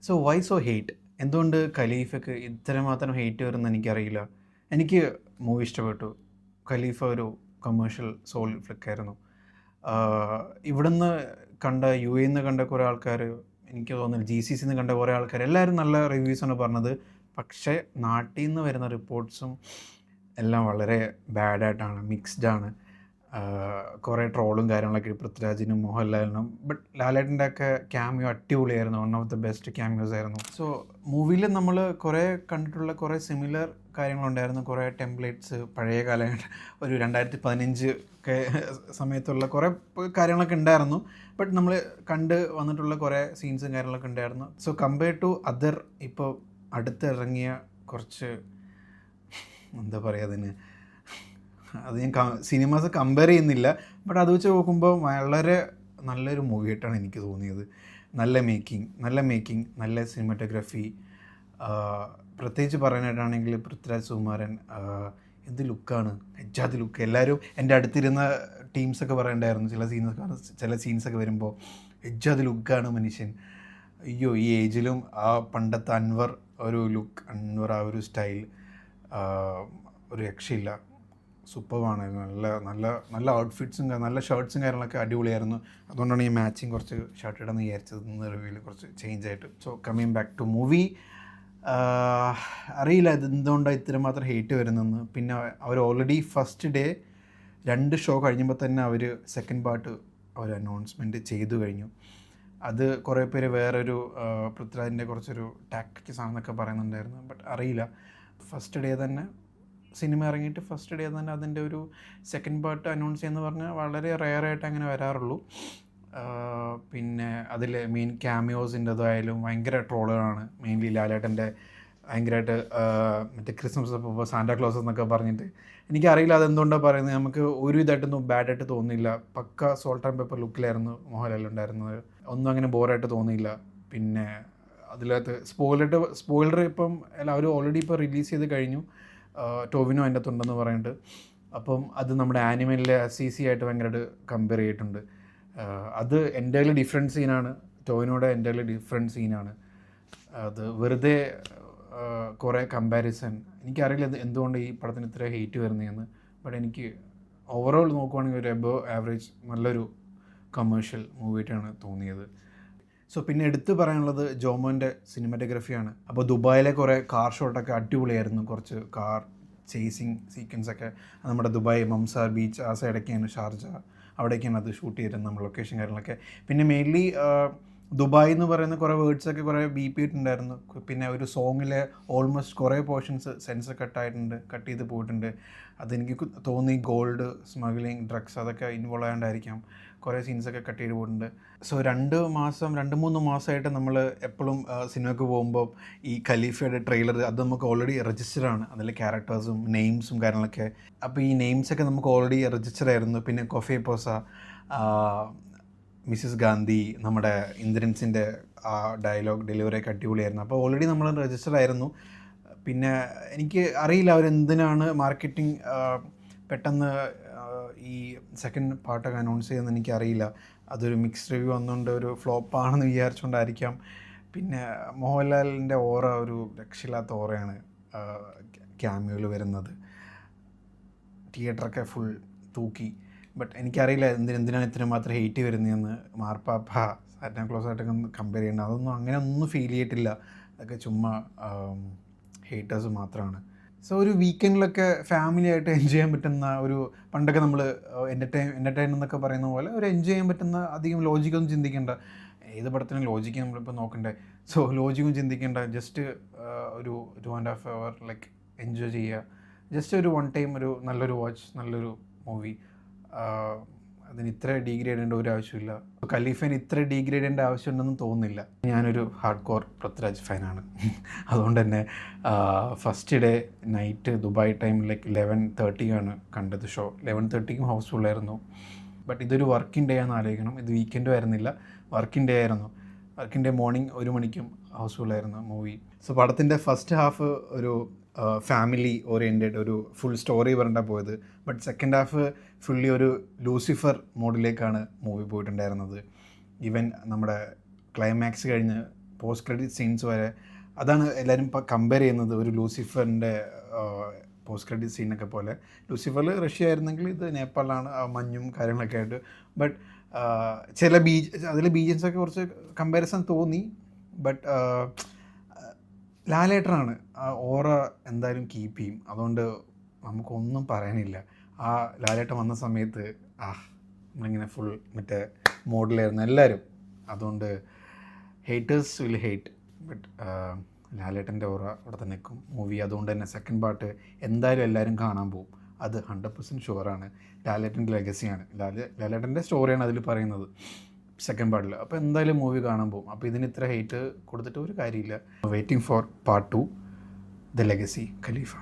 So Y so hate? എന്തുകൊണ്ട് ഖലീഫയ്ക്ക് ഇത്രമാത്രം hate വരുമെന്ന് എനിക്കറിയില്ല. എനിക്ക് മൂവി ഇഷ്ടപ്പെട്ടു. ഖലീഫ ഒരു കമേഴ്ഷ്യൽ സോൾ ഫ്ലിക്കായിരുന്നു. ഇവിടുന്ന് കണ്ട യുഎഇന്ന് കണ്ട കുറേ ആൾക്കാർ, എനിക്ക് തോന്നുന്നു GCCന്ന് കണ്ട കുറേ ആൾക്കാർ എല്ലാവരും നല്ല റിവ്യൂസാണ് പറഞ്ഞത്. പക്ഷേ നാട്ടിൽ നിന്ന് വരുന്ന റിപ്പോർട്ട്സും എല്ലാം വളരെ ബാഡായിട്ടാണ്, മിക്സ്ഡാണ്. കുറേ ട്രോളും കാര്യങ്ങളൊക്കെ പൃഥ്വിരാജിനും മോഹൻലാലിനും. ബട്ട് ലാലേട്ടൻ്റെ ഒക്കെ ക്യാമിയോ അടിപൊളിയായിരുന്നു. One of the best cameos ആയിരുന്നു. സോ മൂവിയിൽ നമ്മൾ കുറേ കണ്ടിട്ടുള്ള കുറേ സിമിലർ കാര്യങ്ങളുണ്ടായിരുന്നു. കുറേ ടെംപ്ലേറ്റ്സ്, പഴയ കാലം, ഒരു 2015 ഒക്കെ സമയത്തുള്ള കുറേ കാര്യങ്ങളൊക്കെ ഉണ്ടായിരുന്നു. ബട്ട് നമ്മൾ കണ്ട് വന്നിട്ടുള്ള കുറേ സീൻസും കാര്യങ്ങളൊക്കെ ഉണ്ടായിരുന്നു. സോ കമ്പയർ ടു അതർ, ഇപ്പോൾ അടുത്തിറങ്ങിയ കുറച്ച്, എന്താ പറയുക അതിന്, അത് ഞാൻ സിനിമാസ് കമ്പയർ ചെയ്യുന്നില്ല. ബട്ട് അത് വെച്ച് നോക്കുമ്പോൾ വളരെ നല്ലൊരു മൂവി ആയിട്ടാണ് എനിക്ക് തോന്നിയത്. നല്ല മേക്കിംഗ്, നല്ല സിനിമാറ്റോഗ്രാഫി. പ്രത്യേകിച്ച് പറയാനായിട്ടാണെങ്കിൽ പൃഥ്വിരാജ് സുകുമാരൻ എന്ത് ലുക്കാണ്, എജ്ജാതി ലുക്ക്. എല്ലാവരും എൻ്റെ അടുത്തിരുന്ന ടീംസൊക്കെ പറയണ്ടായിരുന്നു ചില സീൻസൊക്കെ വരുമ്പോൾ എജ്ജാതി ലുക്കാണ് മനുഷ്യൻ. അയ്യോ, ഈ ഏജിലും ആ പണ്ടത്തെ അൻവർ ഒരു ലുക്ക്, അൻവർ ആ ഒരു സ്റ്റൈൽ ഒരു രക്ഷയില്ല. സൂപ്പറാണ്. നല്ല നല്ല നല്ല ഔട്ട്ഫിറ്റ്സും നല്ല ഷർട്ട്സും കാര്യങ്ങളൊക്കെ അടിപൊളിയായിരുന്നു. അതുകൊണ്ടാണ് ഈ മാച്ചിങ് കുറച്ച് ഷർട്ട് ഇടാന്ന് വിചാരിച്ചത് റിവ്യൂവിൽ കുറച്ച് ചേഞ്ച് ആയിട്ട്. So coming back to movie, അറിയില്ല ഇത് എന്തുകൊണ്ടാണ് ഇത്രമാത്രം ഹെയ്റ്റ് വരുന്നതെന്ന്. പിന്നെ അവർ ഓൾറെഡി ഫസ്റ്റ് ഡേ 2 ഷോ കഴിഞ്ഞപ്പോൾ തന്നെ അവർ സെക്കൻഡ് പാർട്ട് അവർ അനൗൺസ്മെൻറ്റ് ചെയ്തു കഴിഞ്ഞു. അത് കുറേ പേര് വേറൊരു പൃഥ്വിരാജിൻ്റെ കുറച്ചൊരു ടാക്ടിക്സ് ആണെന്നൊക്കെ പറയുന്നുണ്ടായിരുന്നു. ബട്ട് അറിയില്ല, ഫസ്റ്റ് ഡേ തന്നെ സിനിമ ഇറങ്ങിയിട്ട് ഫസ്റ്റ് ഡേ തന്നെ അതിൻ്റെ ഒരു സെക്കൻഡ് പാർട്ട് അനൗൺസ് ചെയ്യുമെന്ന് പറഞ്ഞാൽ വളരെ റെയറായിട്ട് അങ്ങനെ വരാറുള്ളൂ. പിന്നെ അതിൽ മെയിൻ ക്യാമിയോസിൻ്റെതായാലും ഭയങ്കര ട്രോളുകളാണ്. മെയിൻലി ലാലേട്ടൻ്റെ ഭയങ്കരമായിട്ട് മറ്റേ ക്രിസ്മസ് അപ്പോൾ സാന്റാക്ലോസ് എന്നൊക്കെ പറഞ്ഞിട്ട്, എനിക്കറിയില്ല അതെന്തുകൊണ്ടാണ് പറയുന്നത്. നമുക്ക് ഒരു ഇതായിട്ടൊന്നും ബാഡായിട്ട് തോന്നിയില്ല. പക്ക സോൾട്ട് ആൻഡ് പെപ്പർ ലുക്കിലായിരുന്നു മോഹൻലാൽ ഉണ്ടായിരുന്നത്. ഒന്നും അങ്ങനെ ബോറായിട്ട് തോന്നിയില്ല. പിന്നെ അതിനകത്ത് സ്പോയിലർ ഇപ്പം എല്ലാവരും ഓൾറെഡി ഇപ്പോൾ റിലീസ് ചെയ്ത് കഴിഞ്ഞു. ടോവിനോ അതിൻ്റെ അകത്തുണ്ടെന്ന് പറയുന്നുണ്ട്. അപ്പം അത് നമ്മുടെ ആനിമലിലെ CC ആയിട്ട് ഭയങ്കരമായിട്ട് കമ്പയർ ചെയ്തിട്ടുണ്ട്. അത് എൻ്റെയിൽ ഡിഫറെൻറ്റ് സീനാണ്. ടോവിനോയുടെ എൻ്റെയിൽ ഡിഫറെൻറ്റ് സീനാണ്. അത് വെറുതെ കുറേ കമ്പാരിസൺ. എനിക്കറിയില്ല എന്തുകൊണ്ട് ഈ പടത്തിന് ഇത്ര ഹെയ്റ്റ് വരുന്നതെന്ന്. ബട്ട് എനിക്ക് ഓവറോൾ നോക്കുവാണെങ്കിൽ ഒരു എബോവ് ആവറേജ് നല്ലൊരു കമേഴ്ഷ്യൽ മൂവിയായിട്ടാണ് തോന്നിയത്. സോ പിന്നെ എടുത്ത് പറയാനുള്ളത് ജോമോൻ്റെ സിനിമാറ്റോഗ്രഫിയാണ്. അപ്പോൾ ദുബായിലെ കുറേ കാർ ഷോട്ടൊക്കെ അടിപൊളിയായിരുന്നു. കുറച്ച് കാർ ചേസിങ് സീക്വൻസൊക്കെ നമ്മുടെ ദുബായ് മംസാർ ബീച്ച് ആ സൈഡൊക്കെയാണ്, ഷാർജ അവിടേക്കാണ് അത് ഷൂട്ട് ചെയ്തിരുന്നത്, നമ്മൾ ലൊക്കേഷൻ കാര്യങ്ങളൊക്കെ. പിന്നെ മെയിൻലി ദുബായ് എന്ന് പറയുന്ന കുറേ വേർഡ്സൊക്കെ കുറേ ബീപ്പ് ചെയ്തിട്ടുണ്ടായിരുന്നു. പിന്നെ ഒരു സോങ്ങിലെ ഓൾമോസ്റ്റ് കുറേ പോർഷൻസ് സെൻസ് കട്ട് ചെയ്ത് പോയിട്ടുണ്ട്. അതെനിക്ക് തോന്നി ഗോൾഡ് സ്മഗ്ലിങ്, ഡ്രഗ്സ് അതൊക്കെ ഇൻവോൾവ് ആയതുകൊണ്ടായിരിക്കാം കുറേ സീൻസൊക്കെ കട്ട് ചെയ്ത് പോയിട്ടുണ്ട്. സോ 2-3 മാസമായിട്ട് നമ്മൾ എപ്പോഴും സിനിമയ്ക്ക് പോകുമ്പോൾ ഈ ഖലീഫയുടെ ട്രെയിലർ അത് നമുക്ക് ഓൾറെഡി രജിസ്റ്ററാണ്. അതിലെ ക്യാരക്ടേഴ്സും നെയിംസും കാര്യങ്ങളൊക്കെ. അപ്പോൾ ഈ നെയിംസൊക്കെ നമുക്ക് ഓൾറെഡി രജിസ്റ്ററായിരുന്നു. പിന്നെ കൊഫെ പോസ, മിസ്സിസ് ഗാന്ധി, നമ്മുടെ ഇന്ദ്രൻസിൻ്റെ ആ ഡയലോഗ് ഡെലിവറിയൊക്കെ അടിപൊളിയായിരുന്നു. അപ്പോൾ ഓൾറെഡി നമ്മൾ രജിസ്റ്ററായിരുന്നു. പിന്നെ എനിക്ക് അറിയില്ല അവരെന്തിനാണ് മാർക്കറ്റിംഗ് പെട്ടെന്ന് ഈ സെക്കൻഡ് പാർട്ടൊക്കെ അനൗൺസ് ചെയ്യുന്നത് എനിക്കറിയില്ല. അതൊരു മിക്സ്ഡ് റിവ്യൂ വന്നുകൊണ്ട് ഒരു ഫ്ലോപ്പാണെന്ന് വിചാരിച്ചുകൊണ്ടായിരിക്കാം. പിന്നെ മോഹൻലാലിൻ്റെ ഓറ ഒരു രക്ഷയില്ലാത്ത ഓറയാണ് ക്യാമിയോയിൽ വരുന്നത്. തിയേറ്ററൊക്കെ ഫുൾ തൂക്കി. ബട്ട് എനിക്കറിയില്ല എന്തിനാണ് ഇത്രയും മാത്രം ഹെയ്റ്റ് വരുന്നതെന്ന്. മാർപ്പാപ്പ, സാന്റാക്ലോസ് ആയിട്ടൊക്കെ ഒന്ന് കമ്പയർ ചെയ്യണം, അതൊന്നും അങ്ങനെ ഒന്നും ഫീൽ ചെയ്തിട്ടില്ല. അതൊക്കെ ചുമ്മാ ഹേറ്റേഴ്സ് മാത്രമാണ്. സോ ഒരു വീക്കെൻഡിലൊക്കെ ഫാമിലി ആയിട്ട് എൻജോയ് ചെയ്യാൻ പറ്റുന്ന ഒരു, പണ്ടൊക്കെ നമ്മൾ എൻ്റർടൈൻ എന്നൊക്കെ പറയുന്ന പോലെ ഒരു എൻജോയ് ചെയ്യാൻ പറ്റുന്ന, അധികം ലോജിക്കൊന്നും ചിന്തിക്കേണ്ട. ഏത് പടത്തിനും ലോജിക്ക് നമ്മളിപ്പോൾ നോക്കണ്ടേ. സോ ലോജിക്കും ചിന്തിക്കേണ്ട, ജസ്റ്റ് ഒരു 2.5 hour ലൈക്ക് എൻജോയ് ചെയ്യുക. ജസ്റ്റ് ഒരു വൺ ടൈം ഒരു നല്ലൊരു വാച്ച്, നല്ലൊരു മൂവി. അതിന് ഇത്ര ഡീഗ്രേഡ് ചെയ്യേണ്ട ഒരു ആവശ്യമില്ല. ഖലീഫിന് ഇത്ര ഡീഗ്രേഡ് ചെയ്യേണ്ട ആവശ്യമുണ്ടെന്ന് തോന്നുന്നില്ല. ഞാനൊരു ഹാർഡ് കോർ പൃഥ്വിരാജ് ഫാനാണ്. അതുകൊണ്ട് തന്നെ first day night Dubai time like 11:30 കണ്ടത് ഷോ. 11:30 ഹൗസ്ഫുള്ളായിരുന്നു. ബട്ട് ഇതൊരു വർക്കിംഗ് ഡേ ആണെന്ന് ആലോചിക്കണം. ഇത് വീക്കെൻഡും ആയിരുന്നില്ല, വർക്കിംഗ് ഡേ ആയിരുന്നു. വർക്കിംഗ് ഡേ മോർണിംഗ് 1 മണിക്കും ഹൗസ്ഫുള്ളായിരുന്നു മൂവി. സോ പടത്തിൻ്റെ ഫസ്റ്റ് ഹാഫ് ഒരു ഫാമിലി ഓറിയൻറ്റഡ് ഒരു ഫുൾ സ്റ്റോറി പറഞ്ഞാൽ പോയത്. ബട്ട് സെക്കൻഡ് ഹാഫ് ഫുള്ളി ഒരു ലൂസിഫർ മോഡിലേക്കാണ് മൂവി പോയിട്ടുണ്ടായിരുന്നത്. ഈവൻ നമ്മുടെ ക്ലൈമാക്സ് കഴിഞ്ഞ് പോസ്റ്റ് ക്രെഡിറ്റ് സീൻസ് വരെ അതാണ് എല്ലാവരും ഇപ്പോൾ കമ്പയർ ചെയ്യുന്നത് ഒരു ലൂസിഫറിൻ്റെ പോസ്റ്റ് ക്രെഡിറ്റ് സീനൊക്കെ പോലെ. ലൂസിഫറിൽ റഷ്യ ആയിരുന്നെങ്കിൽ ഇത് നേപ്പാളിലാണ്, മഞ്ഞും കാര്യങ്ങളൊക്കെ ആയിട്ട്. ബട്ട് ചില അതിൽ ബീജൻസൊക്കെ കുറച്ച് കമ്പാരിസൺ തോന്നി. ബട്ട് ലാലേട്ടനാണ് ആ ഓറ എന്തായാലും കീപ്പ് ചെയ്യും. അതുകൊണ്ട് നമുക്കൊന്നും പറയാനില്ല. ആ ലാലേട്ടൻ വന്ന സമയത്ത് നമ്മളിങ്ങനെ ഫുൾ മറ്റേ മോഡിലായിരുന്നു എല്ലാവരും. അതുകൊണ്ട് ഹേറ്റേഴ്സ് വിൽ ഹേറ്റ്, ബട്ട് ലാലേട്ടൻ്റെ ഓറ അവിടെ തന്നെ നിൽക്കും മൂവി. അതുകൊണ്ട് തന്നെ സെക്കൻഡ് പാർട്ട് എന്തായാലും എല്ലാവരും കാണാൻ പോകും. അത് 100% ഷുവറാണ്. ലാലേട്ടൻ്റെ ലെഗസിയാണ്, ലാലേട്ടൻ്റെ സ്റ്റോറിയാണ് അതിൽ പറയുന്നത് സെക്കൻഡ് പാർട്ടിൽ. അപ്പോൾ എന്തായാലും മൂവി കാണാൻ പോകും. അപ്പോൾ ഇതിന് ഇത്ര ഹേറ്റ് കൊടുത്തിട്ട് ഒരു കാര്യമില്ല. Waiting for part 2, the legacy Khalifa.